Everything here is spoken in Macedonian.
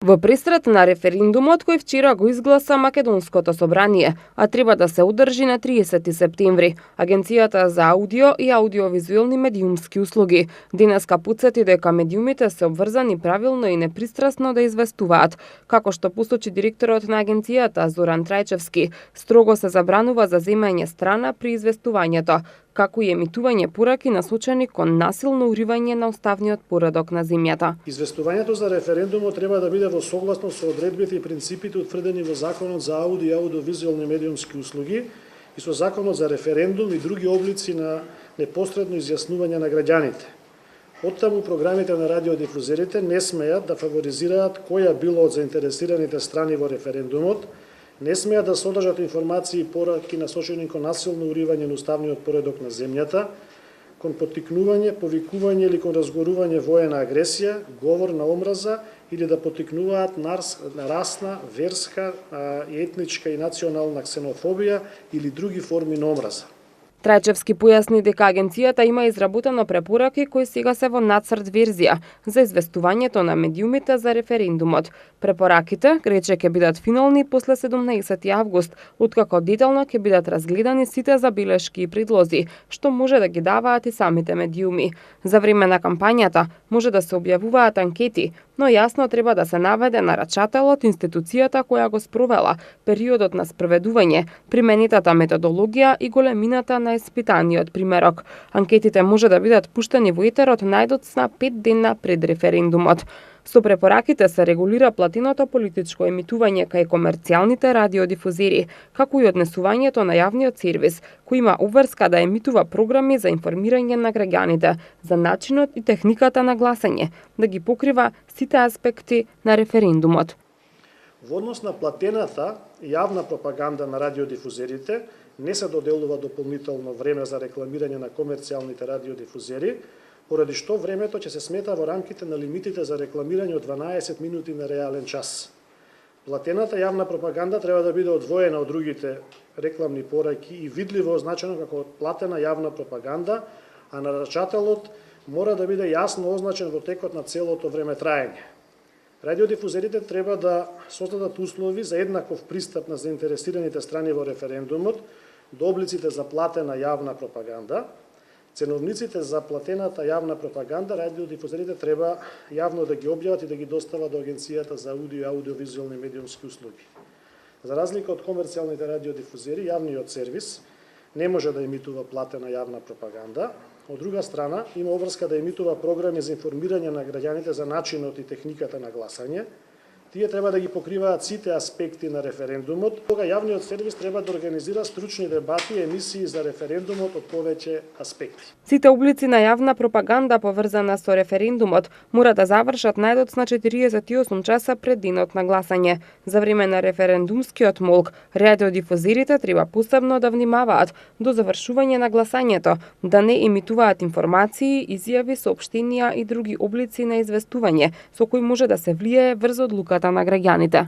Во пристрет на референдумот кој вчера го изгласа Македонското собрание, а треба да се одржи на 30 септември, Агенцијата за аудио и аудиовизуелни медиумски услуги денеска потсети дека медиумите се обврзани правилно и непристрасно да известуваат. Како што посочи директорот на агенцијата Зоран Трајчевски, строго се забранува заземање страна при известувањето, како и емитување пораки насочени кон насилно уривање на уставниот поредок на земјата. Известувањето за референдумот треба да биде во согласност со одредбите и принципите утврдени во Законот за аудио и аудиовизуелни медиумски услуги и со Законот за референдум и други облици на непосредно изјаснување на граѓаните. Оттаму програмите на радиодифузерите не смеат да фаворизираат која било од заинтересираните страни во референдумот, не смеат да содржат информации и пораки насочени кон насилно уривање на уставниот поредок на земјата, кон поттикнување, повикување или кон разгорување воена агресија, говор на омраза или да поттикнуваат на расна, верска, етничка и национална ксенофобија или други форми на омраза. Трајчевски појасни дека агенцијата има изработено препораки кои сега се во нацрт верзија за известувањето на медиумите за референдумот. Препораките, рече, ќе бидат финални после 17 август, откако детално ќе бидат разгледани сите забелешки и предлози, што може да ги даваат и самите медиуми. За време на кампањата може да се објавуваат анкети, но јасно треба да се наведе нарачателот, институцијата која го спровела, периодот на спроведување, применетата методологија и големината на испитаниот примерок. Анкетите може да бидат пуштени во етерот најдоцна 5 дена пред референдумот. Со препораките се регулира платеното политичко емитување кај комерцијалните радиодифузери, како и однесувањето на јавниот сервис, кој има обврска да емитува програми за информирање на граѓаните, за начинот и техниката на гласање, да ги покрива сите аспекти на референдумот. Во однос на платената јавна пропаганда на радиодифузерите, не се доделува дополнително време за рекламирање на комерцијалните радиодифузери, поради што времето ќе се смета во рамките на лимитите за рекламирање од 12 минути на реален час. Платената јавна пропаганда треба да биде одвоена од другите рекламни пораки и видливо означено како платена јавна пропаганда, а нарачателот мора да биде јасно означен во текот на целото време траење. Радиодифузерите треба да создадат услови за еднаков пристап на заинтересираните страни во референдумот до облиците за платена јавна пропаганда. Ценовниците за платената јавна пропаганда радиодифузерите треба јавно да ги објават и да ги достават до Агенцијата за аудио и аудиовизуелни медиумски услуги. За разлика од комерцијалните радиодифузери, јавниот сервис не може да емитува платена јавна пропаганда. Од друга страна, има обврска да емитува програми за информирање на граѓаните за начинот и техниката на гласање. Тие треба да ги покриваат сите аспекти на референдумот. Тога јавниот сервис треба да организира стручни дебати и емисии за референдумот од повеќе аспекти. Сите облици на јавна пропаганда поврзана со референдумот мора да завршат најдоцна 48 часа пред денот на гласање. За време на референдумскиот молк, радиодифузерите треба посебно да внимаваат до завршување на гласањето, да не емитуваат информации, изјави, соопштенија и други облици на известување со кои може да се влијае врз одлуката на граѓаните.